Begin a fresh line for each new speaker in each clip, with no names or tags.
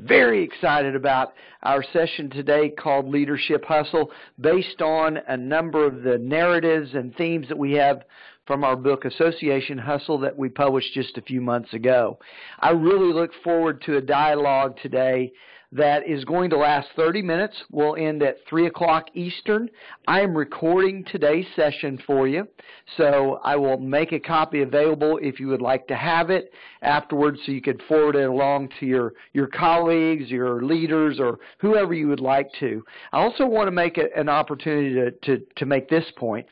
very excited about our session today called Leadership Hustle, based on a number of the narratives and themes that we have from our book Association Hustle that we published just a few months ago. I really look forward to a dialogue today that is going to last 30 minutes. We'll end at 3 o'clock Eastern. I am recording today's session for you, so I will make a copy available if you would like to have it afterwards, so you could forward it along to your colleagues, your leaders, or whoever you would like to. I also want to make an opportunity to make this point.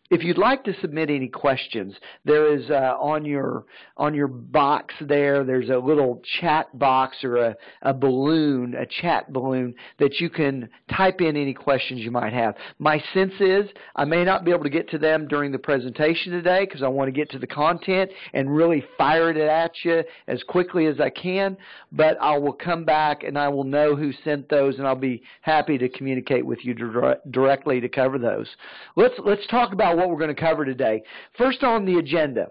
If you'd like to submit any questions, there is on your box there's a little chat box or a balloon, a chat balloon, that you can type in any questions you might have. My sense is I may not be able to get to them during the presentation today because I want to get to the content and really fire it at you as quickly as I can, but I will come back and I will know who sent those, and I'll be happy to communicate with you directly to cover those. Let's talk about what we're going to cover today. First on the agenda,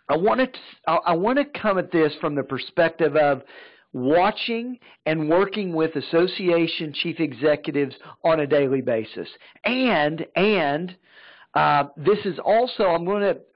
I want to come at this from the perspective of watching and working with association chief executives on a daily basis. And this is also,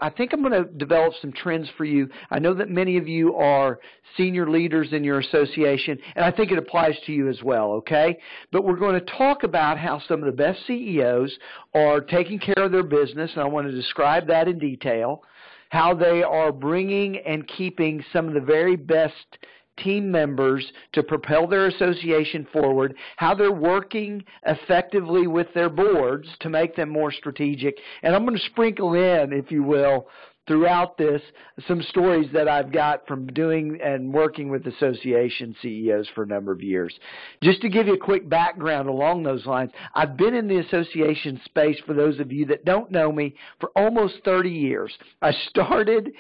I think I'm going to develop some trends for you. I know that many of you are senior leaders in your association, and I think it applies to you as well, okay? But we're going to talk about how some of the best CEOs are taking care of their business, and I want to describe that in detail, how they are bringing and keeping some of the very best team members to propel their association forward, how they're working effectively with their boards to make them more strategic. And I'm going to sprinkle in, if you will, throughout this, some stories that I've got from doing and working with association CEOs for a number of years. Just to give you a quick background along those lines, I've been in the association space, for those of you that don't know me, for almost 30 years. I started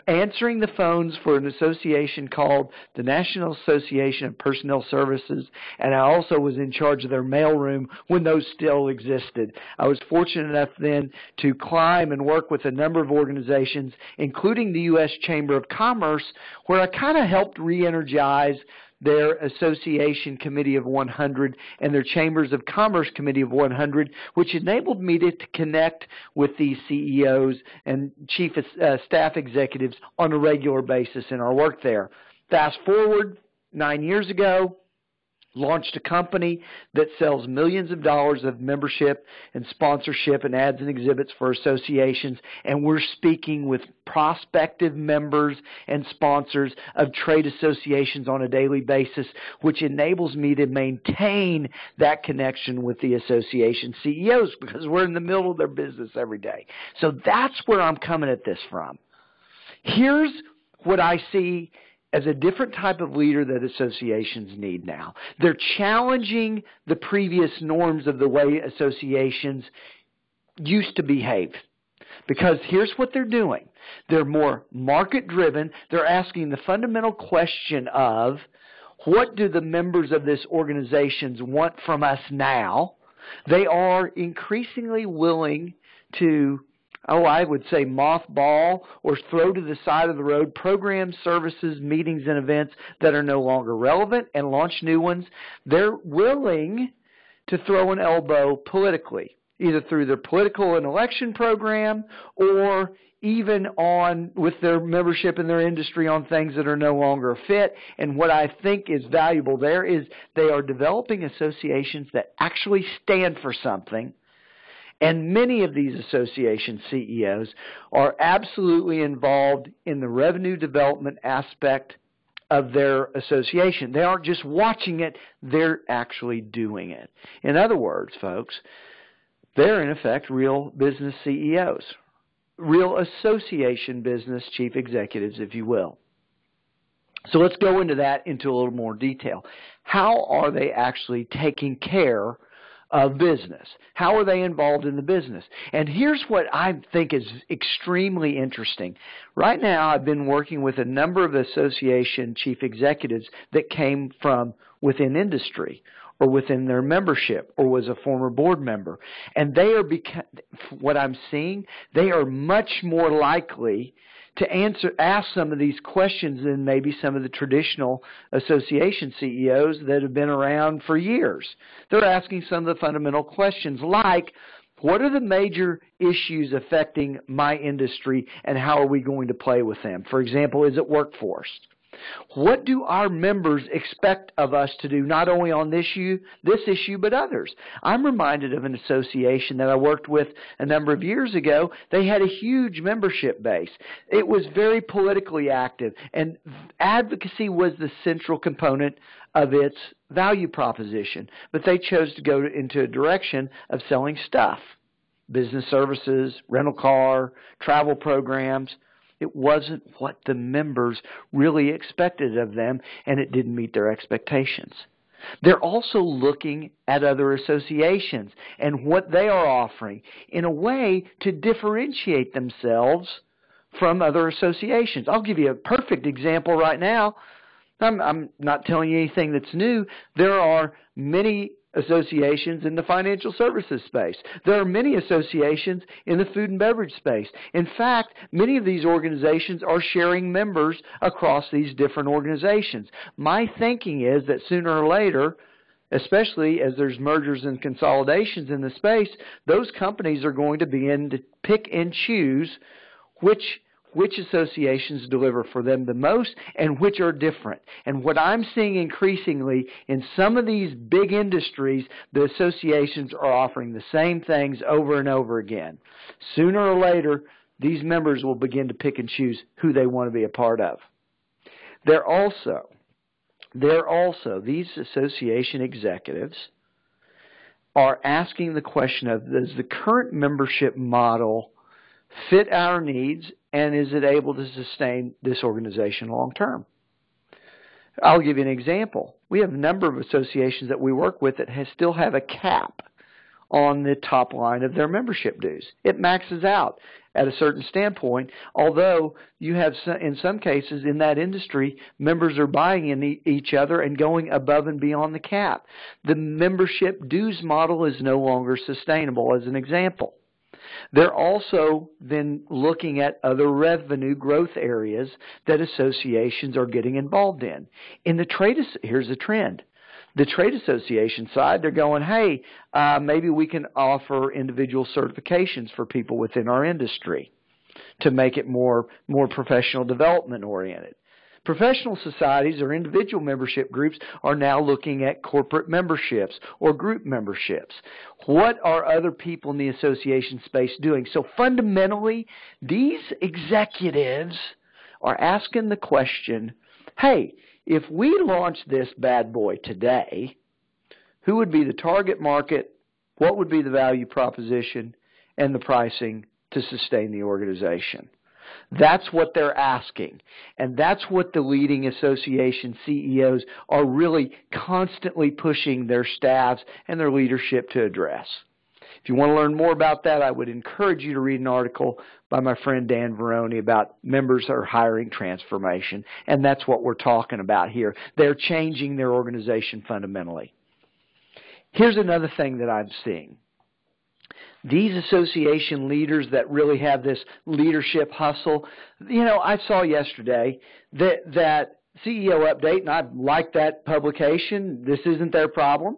answering the phones for an association called the National Association of Personnel Services, and I also was in charge of their mailroom when those still existed. I was fortunate enough then to climb and work with a number of organizations, including the U.S. Chamber of Commerce, where I kind of helped re-energize their Association Committee of 100 and their Chambers of Commerce Committee of 100, which enabled me to connect with these CEOs and chief staff executives on a regular basis in our work there. Fast forward 9 years ago, launched a company that sells millions of dollars of membership and sponsorship and ads and exhibits for associations, and we're speaking with prospective members and sponsors of trade associations on a daily basis, which enables me to maintain that connection with the association CEOs because we're in the middle of their business every day. So that's where I'm coming at this from. Here's what I see as a different type of leader that associations need now. They're challenging the previous norms of the way associations used to behave. Because here's what they're doing. They're more market-driven. They're asking the fundamental question of, what do the members of this organization want from us now? They are increasingly willing to, I would say mothball or throw to the side of the road programs, services, meetings, and events that are no longer relevant and launch new ones. They're willing to throw an elbow politically, either through their political and election program or even on with their membership in their industry on things that are no longer fit. And what I think is valuable there is they are developing associations that actually stand for something. And many of these association CEOs are absolutely involved in the revenue development aspect of their association. They aren't just watching it, they're actually doing it. In other words, folks, they're in effect real business CEOs, real association business chief executives, if you will. So let's go into that into a little more detail. How are they actually taking care of business? How are they involved in the business? And here's what I think is extremely interesting. Right now, I've been working with a number of association chief executives that came from within industry or within their membership or was a former board member. And they are, what I'm seeing, they are much more likely to ask some of these questions than maybe some of the traditional association CEOs that have been around for years. They're asking some of the fundamental questions like, what are the major issues affecting my industry and how are we going to play with them? For example, is it workforce? What do our members expect of us to do, not only on this issue, but others? I'm reminded of an association that I worked with a number of years ago. They had a huge membership base. It was very politically active, and advocacy was the central component of its value proposition. But they chose to go into a direction of selling stuff, business services, rental car, travel programs. It wasn't what the members really expected of them, and it didn't meet their expectations. They're also looking at other associations and what they are offering in a way to differentiate themselves from other associations. I'll give you a perfect example right now. I'm not telling you anything that's new. There are many associations in the financial services space. There are many associations in the food and beverage space. In fact, many of these organizations are sharing members across these different organizations. My thinking is that sooner or later, especially as there's mergers and consolidations in the space, those companies are going to begin to pick and choose which associations deliver for them the most and which are different. And what I'm seeing increasingly in some of these big industries, the associations are offering the same things over and over again. Sooner or later, these members will begin to pick and choose who they want to be a part of. They're also, these association executives are asking the question of, does the current membership model fit our needs, and is it able to sustain this organization long term? I'll give you an example. We have a number of associations that we work with that still have a cap on the top line of their membership dues. It maxes out at a certain standpoint, although you have, in some cases in that industry, members are buying in each other and going above and beyond the cap. The membership dues model is no longer sustainable, as an example. They're also then looking at other revenue growth areas that associations are getting involved in. Here's a trend. The trade association side, they're going, hey, maybe we can offer individual certifications for people within our industry to make it more professional development oriented. Professional societies or individual membership groups are now looking at corporate memberships or group memberships. What are other people in the association space doing? So fundamentally, these executives are asking the question, hey, if we launch this bad boy today, who would be the target market, what would be the value proposition, and the pricing to sustain the organization? That's what they're asking, and that's what the leading association CEOs are really constantly pushing their staffs and their leadership to address. If you want to learn more about that, I would encourage you to read an article by my friend Dan Veroni about members that are hiring transformation, and that's what we're talking about here. They're changing their organization fundamentally. Here's another thing that I'm seeing. These association leaders that really have this leadership hustle, I saw yesterday that CEO update, and I like that publication. This isn't their problem.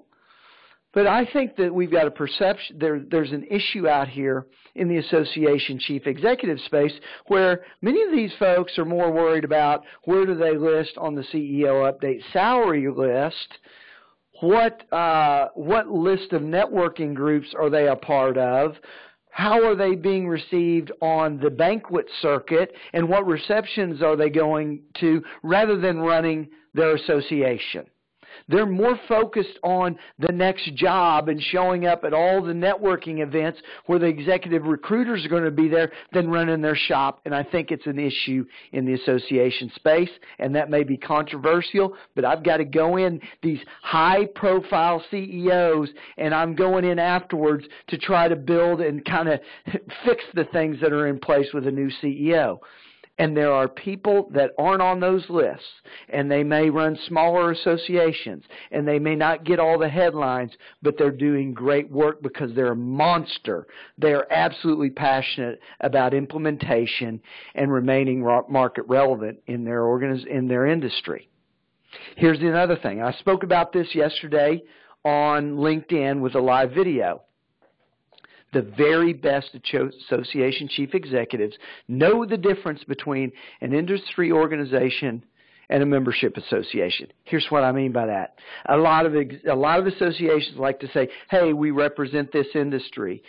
But I think that we've got a perception, there's an issue out here in the association chief executive space where many of these folks are more worried about where do they list on the CEO update salary list. What list of networking groups are they a part of? How are they being received on the banquet circuit? And what receptions are they going to rather than running their association? They're more focused on the next job and showing up at all the networking events where the executive recruiters are going to be there than running their shop. And I think it's an issue in the association space, and that may be controversial, but I've got to go in these high-profile CEOs, and I'm going in afterwards to try to build and kind of fix the things that are in place with a new CEO. And there are people that aren't on those lists, and they may run smaller associations, and they may not get all the headlines, but they're doing great work because they're a monster. They are absolutely passionate about implementation and remaining market relevant in their industry. Here's another thing. I spoke about this yesterday on LinkedIn with a live video. The very best association chief executives know the difference between an industry organization and a membership association. Here's what I mean by that. A lot of associations like to say, hey, we represent this industry,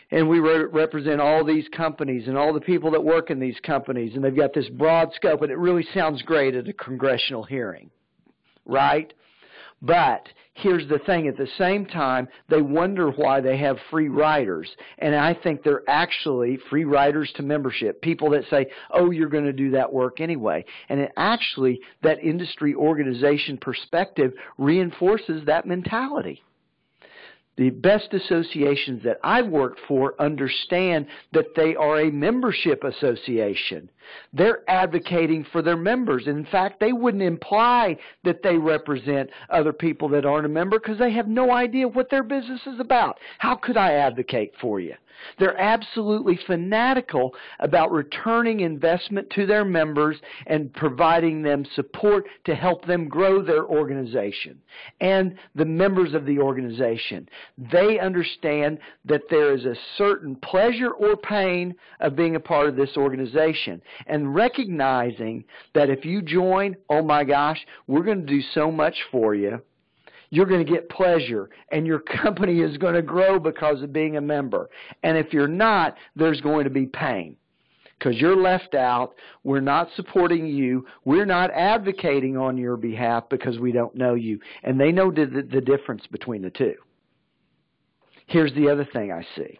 and we represent all these companies and all the people that work in these companies, and they've got this broad scope, and it really sounds great at a congressional hearing, right? But here's the thing, at the same time, they wonder why they have free riders. And I think they're actually free riders to membership, people that say, oh, you're going to do that work anyway. And it actually, that industry organization perspective reinforces that mentality. The best associations that I've worked for understand that they are a membership association. They're advocating for their members. And in fact, they wouldn't imply that they represent other people that aren't a member because they have no idea what their business is about. How could I advocate for you? They're absolutely fanatical about returning investment to their members and providing them support to help them grow their organization and the members of the organization. They understand that there is a certain pleasure or pain of being a part of this organization, and recognizing that if you join, oh my gosh, we're going to do so much for you. You're going to get pleasure, and your company is going to grow because of being a member. And if you're not, there's going to be pain because you're left out. We're not supporting you. We're not advocating on your behalf because we don't know you. And they know the difference between the two. Here's the other thing I see.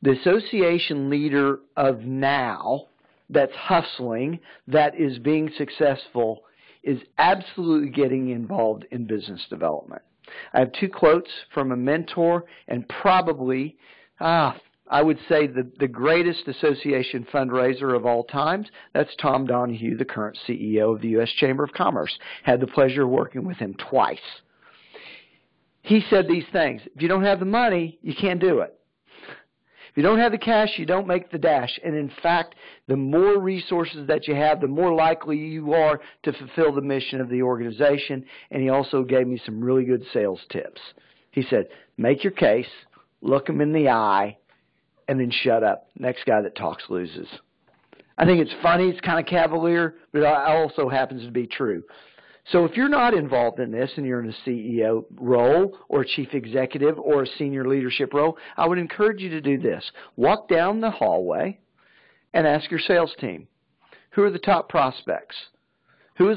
The association leader of now that's hustling, that is being successful, is absolutely getting involved in business development. I have two quotes from a mentor and probably, I would say the greatest association fundraiser of all times. That's Tom Donahue, the current CEO of the U.S. Chamber of Commerce. Had the pleasure of working with him twice. He said these things: if you don't have the money, you can't do it. If you don't have the cash, you don't make the dash. And in fact, the more resources that you have, the more likely you are to fulfill the mission of the organization. And he also gave me some really good sales tips. He said, make your case, look them in the eye, and then shut up. Next guy that talks loses. I think it's funny, it's kind of cavalier, but it also happens to be true. So if you're not involved in this and you're in a CEO role or a chief executive or a senior leadership role, I would encourage you to do this. Walk down the hallway and ask your sales team, who are the top prospects? When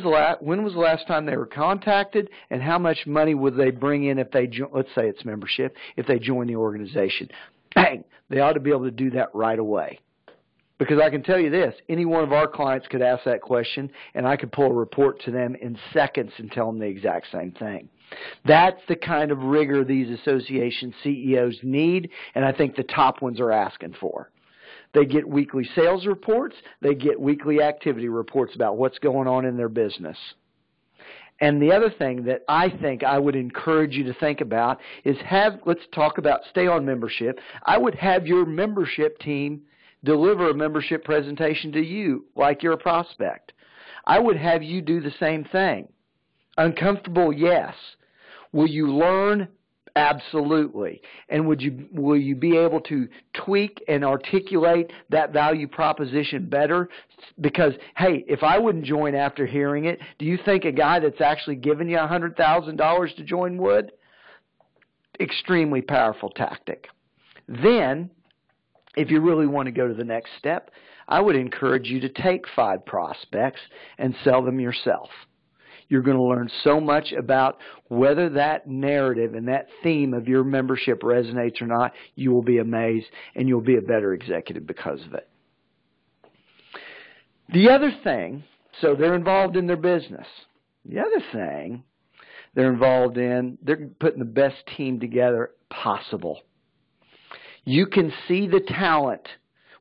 was the last time they were contacted, and how much money would they bring in if they, let's say it's membership, if they join the organization? Bang! They ought to be able to do that right away. Because I can tell you this, any one of our clients could ask that question, and I could pull a report to them in seconds and tell them the exact same thing. That's the kind of rigor these association CEOs need, and I think the top ones are asking for. They get weekly sales reports. They get weekly activity reports about what's going on in their business. And the other thing that I think I would encourage you to think about is let's talk about stay on membership. I would have your membership team deliver a membership presentation to you like you're a prospect. I would have you do the same thing. Uncomfortable, yes. Will you learn? Absolutely. And will you be able to tweak and articulate that value proposition better? Because, hey, if I wouldn't join after hearing it, do you think a guy that's actually given you $100,000 to join would? Extremely powerful tactic. Then, if you really want to go to the next step, I would encourage you to take 5 prospects and sell them yourself. You're going to learn so much about whether that narrative and that theme of your membership resonates or not. You will be amazed, and you'll be a better executive because of it. The other thing, so they're involved in their business. The other thing they're involved in, they're putting the best team together possible. You can see the talent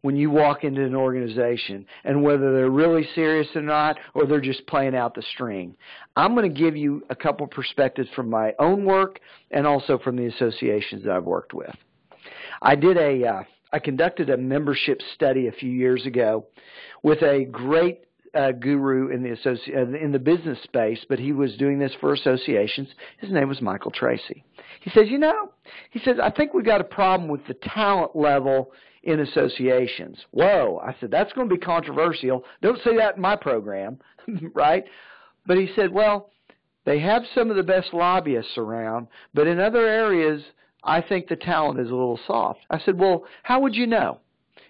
when you walk into an organization, and whether they're really serious or not, or they're just playing out the string. I'm going to give you a couple perspectives from my own work and also from the associations that I've worked with. I conducted a membership study a few years ago with a great guru in the business space, but he was doing this for associations. His name was Michael Tracy. He says, I think we've got a problem with the talent level in associations. Whoa. I said, that's going to be controversial. Don't say that in my program, right? But he said, well, they have some of the best lobbyists around, but in other areas, I think the talent is a little soft. I said, well, how would you know?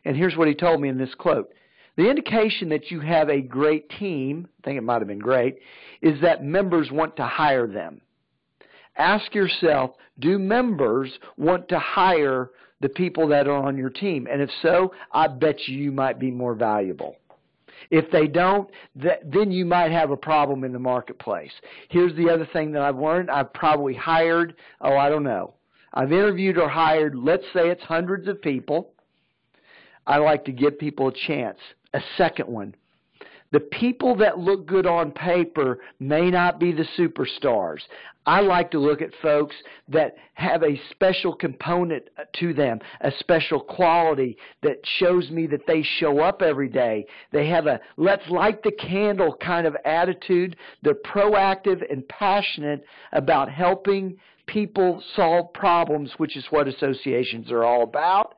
And here's what he told me in this quote. The indication that you have a great team, I think it might have been great, is that members want to hire them. Ask yourself, do members want to hire the people that are on your team? And if so, I bet you might be more valuable. If they don't, then you might have a problem in the marketplace. Here's the other thing that I've learned. I've probably hired, I've interviewed or hired, let's say it's hundreds of people. I like to give people a chance. A second one. The people that look good on paper may not be the superstars. I like to look at folks that have a special component to them, a special quality that shows me that they show up every day. They have a let's light the candle kind of attitude. They're proactive and passionate about helping people solve problems, which is what associations are all about,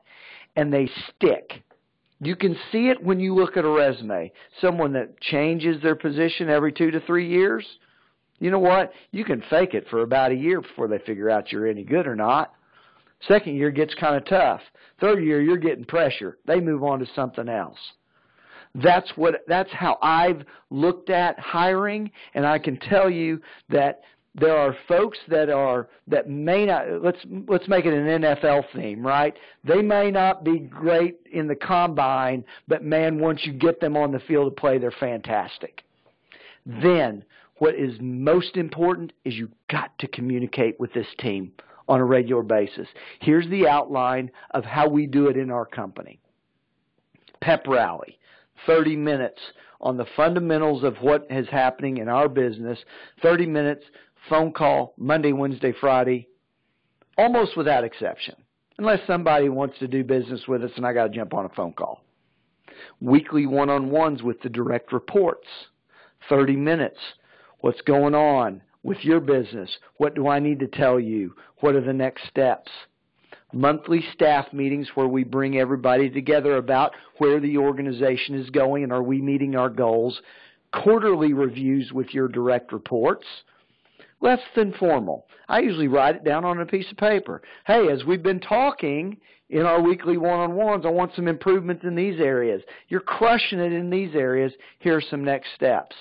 and they stick. You can see it when you look at a resume. Someone that changes their position every 2 to 3 years, you know what? You can fake it for about a year before they figure out you're any good or not. Second year gets kind of tough. Third year, you're getting pressure. They move on to something else. That's how I've looked at hiring, and I can tell you that there are folks that may not, let's make it an NFL theme, right? They may not be great in the combine, but man, once you get them on the field to play, they're fantastic. Then what is most important is you've got to communicate with this team on a regular basis. Here's the outline of how we do it in our company. Pep rally, 30 minutes on the fundamentals of what is happening in our business, 30 minutes phone call, Monday, Wednesday, Friday, almost without exception, unless somebody wants to do business with us and I got to jump on a phone call. Weekly one-on-ones with the direct reports, 30 minutes. What's going on with your business? What do I need to tell you? What are the next steps? Monthly staff meetings where we bring everybody together about where the organization is going and are we meeting our goals. Quarterly reviews with your direct reports. Less than formal. I usually write it down on a piece of paper. Hey, as we've been talking in our weekly one-on-ones, I want some improvements in these areas. You're crushing it in these areas. Here are some next steps.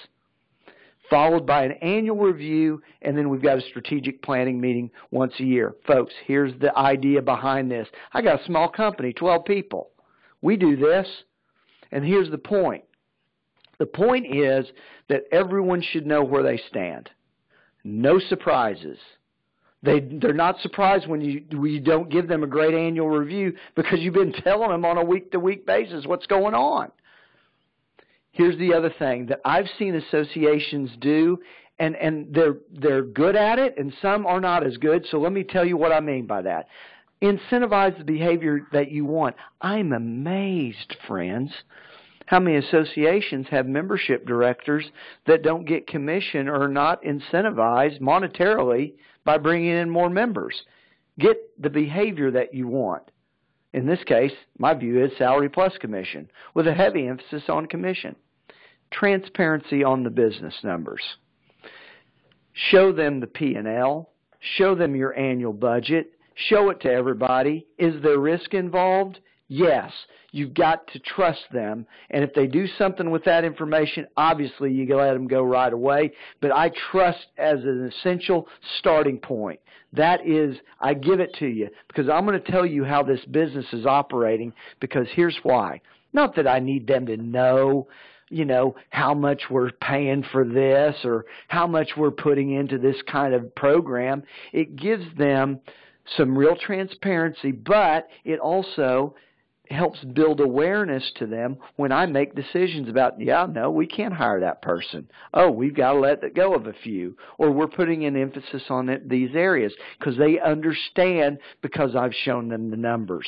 Followed by an annual review, and then we've got a strategic planning meeting once a year. Folks, here's the idea behind this. I got a small company, 12 people. We do this, and here's the point. The point is that everyone should know where they stand. No surprises. They're not surprised when you don't give them a great annual review because you've been telling them on a week-to-week basis what's going on. Here's the other thing that I've seen associations do, and they're good at it, and some are not as good. So let me tell you what I mean by that. Incentivize the behavior that you want. I'm amazed, friends, how many associations have membership directors that don't get commission or are not incentivized monetarily by bringing in more members? Get the behavior that you want. In this case, my view is salary plus commission, with a heavy emphasis on commission. Transparency on the business numbers. Show them the P&L. Show them your annual budget. Show it to everybody. Is there risk involved? Yes, you've got to trust them, and if they do something with that information, obviously you can let them go right away, but I trust as an essential starting point. That is, I give it to you because I'm going to tell you how this business is operating because here's why. Not that I need them to know, how much we're paying for this or how much we're putting into this kind of program. It gives them some real transparency, but it also helps build awareness to them when I make decisions about, no, we can't hire that person. Oh, we've got to let go of a few. Or we're putting an emphasis on these areas because they understand because I've shown them the numbers.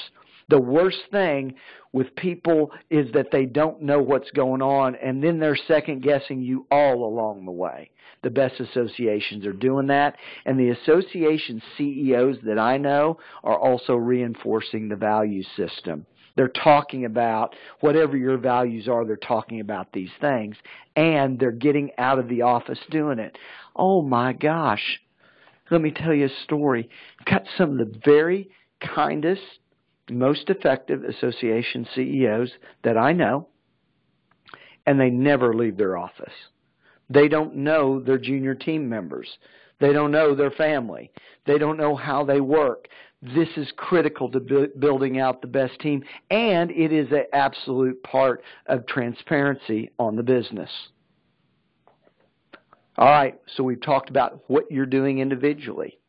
The worst thing with people is that they don't know what's going on, and then they're second-guessing you all along the way. The best associations are doing that, and the association CEOs that I know are also reinforcing the value system. They're talking about whatever your values are, they're talking about these things, and they're getting out of the office doing it. Oh, my gosh. Let me tell you a story. I've got some of the very kindest, most effective association CEOs that I know, and they never leave their office. They don't know their junior team members. They don't know their family. They don't know how they work. This is critical to building out the best team, and it is an absolute part of transparency on the business. All right, so we've talked about what you're doing individually.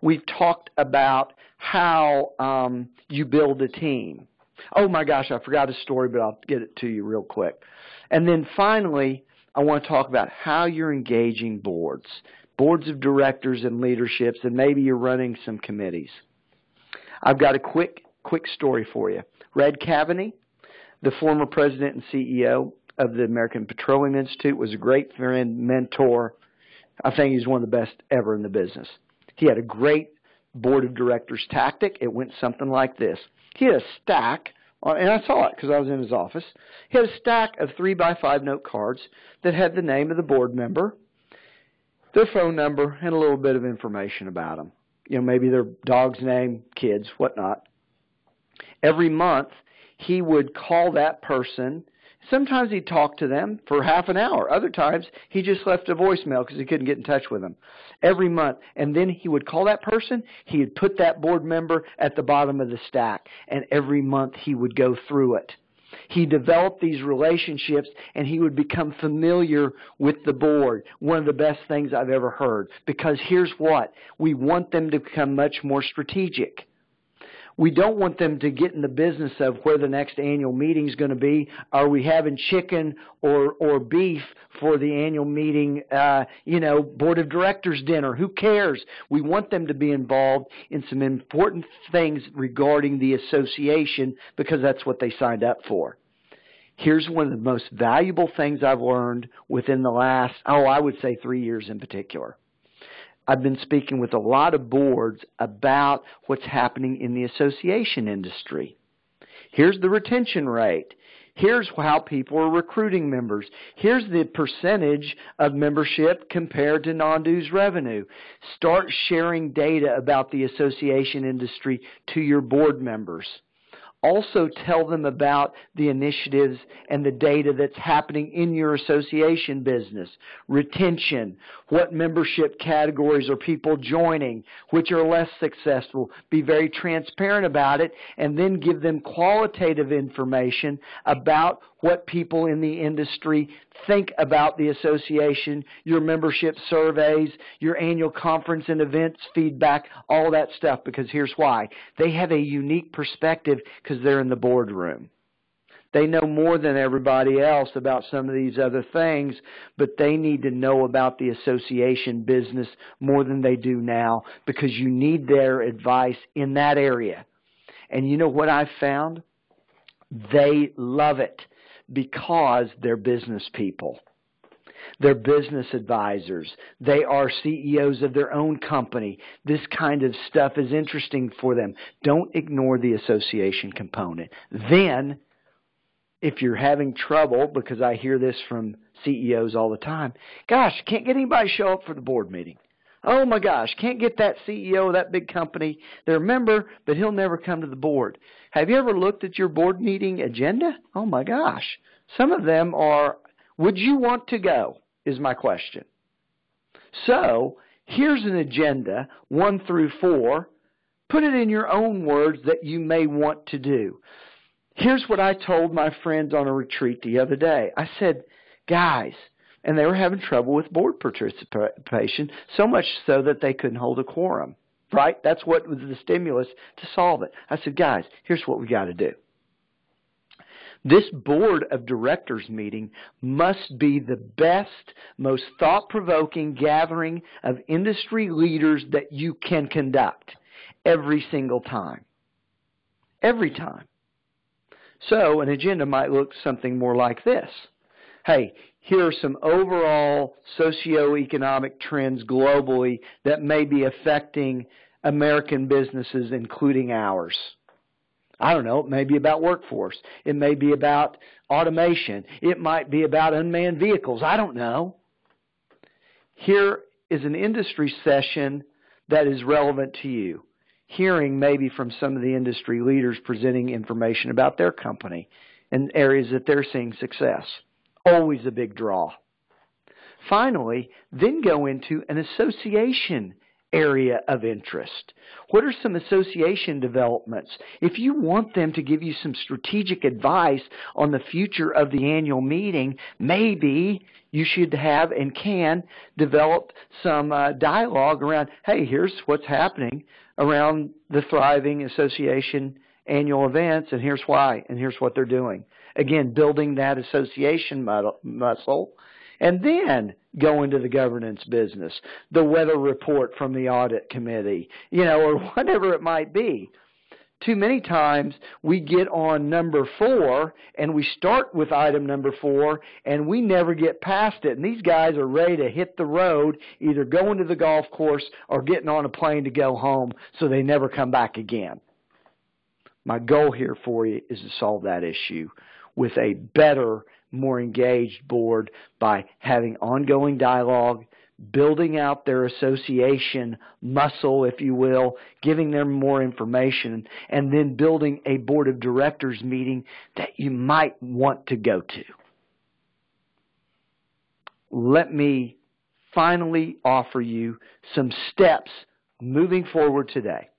We've talked about how you build a team. Oh my gosh, I forgot a story, but I'll get it to you real quick. And then finally, I want to talk about how you're engaging boards of directors and leaderships, and maybe you're running some committees. I've got a quick story for you. Red Cavaney, the former president and CEO of the American Petroleum Institute, was a great friend, mentor. I think he's one of the best ever in the business. He had a great board of directors tactic. It went something like this. He had a stack, and I saw it because I was in his office. He had a stack of 3x5 note cards that had the name of the board member, their phone number, and a little bit of information about them. Maybe their dog's name, kids, whatnot. Every month, he would call that person. Sometimes he'd talk to them for half an hour. Other times, he just left a voicemail because he couldn't get in touch with them. Every month. And then he would call that person. He would put that board member at the bottom of the stack. And every month, he would go through it. He developed these relationships, and he would become familiar with the board. One of the best things I've ever heard. Because here's what. We want them to become much more strategic. We don't want them to get in the business of where the next annual meeting is going to be. Are we having chicken or beef for the annual meeting, board of directors dinner? Who cares? We want them to be involved in some important things regarding the association because that's what they signed up for. Here's one of the most valuable things I've learned within the last, I would say 3 years in particular. I've been speaking with a lot of boards about what's happening in the association industry. Here's the retention rate. Here's how people are recruiting members. Here's the percentage of membership compared to non-dues revenue. Start sharing data about the association industry to your board members. Also tell them about the initiatives and the data that's happening in your association business. Retention, what membership categories are people joining, which are less successful. Be very transparent about it, and then give them qualitative information about what people in the industry think about the association, your membership surveys, your annual conference and events feedback, all that stuff, because here's why. They have a unique perspective because they're in the boardroom. They know more than everybody else about some of these other things, but they need to know about the association business more than they do now because you need their advice in that area. And you know what I've found? They love it. Because they're business people. They're business advisors. They are CEOs of their own company. This kind of stuff is interesting for them. Don't ignore the association component. Then, if you're having trouble, because I hear this from CEOs all the time, gosh, can't get anybody to show up for the board meeting. Oh my gosh, can't get that CEO of that big company. They're a member, but he'll never come to the board. Have you ever looked at your board meeting agenda? Oh my gosh. Some of them are, would you want to go, is my question. So, here's an agenda, 1 through 4. Put it in your own words that you may want to do. Here's what I told my friends on a retreat the other day. I said, guys, and they were having trouble with board participation, so much so that they couldn't hold a quorum, right? That's what was the stimulus to solve it. I said, guys, here's what we got to do. This board of directors meeting must be the best, most thought-provoking gathering of industry leaders that you can conduct every single time. Every time. So an agenda might look something more like this. Hey, here are some overall socioeconomic trends globally that may be affecting American businesses, including ours. I don't know, it may be about workforce. It may be about automation. It might be about unmanned vehicles. I don't know. Here is an industry session that is relevant to you. Hearing maybe from some of the industry leaders presenting information about their company and areas that they're seeing success. Always a big draw. Finally, then go into an association area of interest. What are some association developments? If you want them to give you some strategic advice on the future of the annual meeting, maybe you should have and can develop some dialogue around, hey, here's what's happening around the thriving association annual events, and here's why, and here's what they're doing. Again, building that association muscle. And then go into the governance business, the weather report from the audit committee, or whatever it might be. Too many times we get on number 4 and we start with item number 4 and we never get past it. And these guys are ready to hit the road, either going to the golf course or getting on a plane to go home, so they never come back again. My goal here for you is to solve that issue with a better, more engaged board by having ongoing dialogue, building out their association muscle, if you will, giving them more information, and then building a board of directors meeting that you might want to go to. Let me finally offer you some steps moving forward today.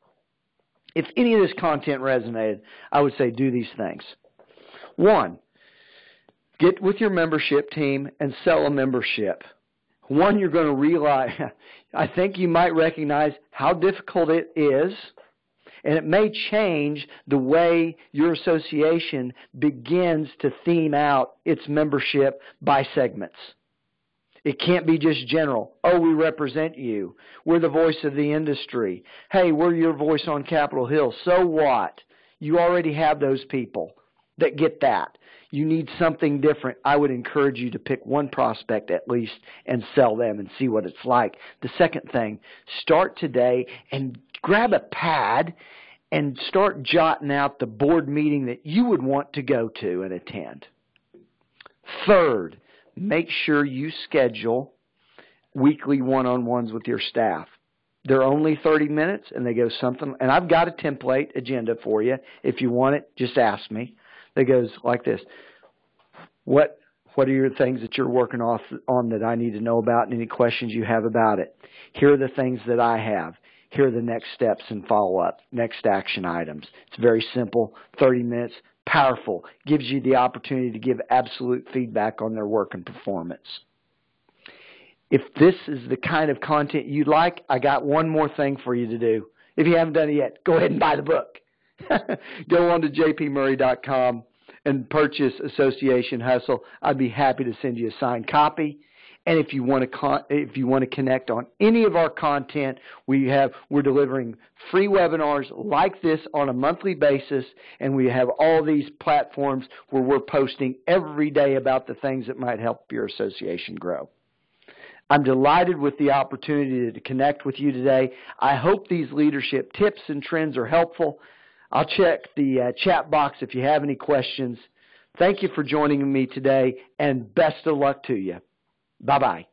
If any of this content resonated, I would say do these things. 1, get with your membership team and sell a membership. 1, you're going to realize, I think you might recognize how difficult it is, and it may change the way your association begins to theme out its membership by segments. It can't be just general. Oh, we represent you. We're the voice of the industry. Hey, we're your voice on Capitol Hill. So what? You already have those people that get that. You need something different. I would encourage you to pick one prospect at least and sell them and see what it's like. The second thing, start today and grab a pad and start jotting out the board meeting that you would want to go to and attend. Third, make sure you schedule weekly one-on-ones with your staff. They're only 30 minutes and they go something, and I've got a template agenda for you. If you want it, just ask me. That goes like this. What are your things that you're working on that I need to know about, and any questions you have about it? Here are the things that I have. Here are the next steps and follow-up, next action items. It's very simple, 30 minutes, powerful. Gives you the opportunity to give absolute feedback on their work and performance. If this is the kind of content you'd like, I got one more thing for you to do. If you haven't done it yet, go ahead and buy the book. Go on to jpmoery.com and purchase Association Hustle. I'd be happy to send you a signed copy. And if you want to connect on any of our content, we're delivering free webinars like this on a monthly basis, and we have all these platforms where we're posting every day about the things that might help your association grow. I'm delighted with the opportunity to connect with you today. I hope these leadership tips and trends are helpful. I'll check the chat box if you have any questions. Thank you for joining me today, and best of luck to you. Bye-bye.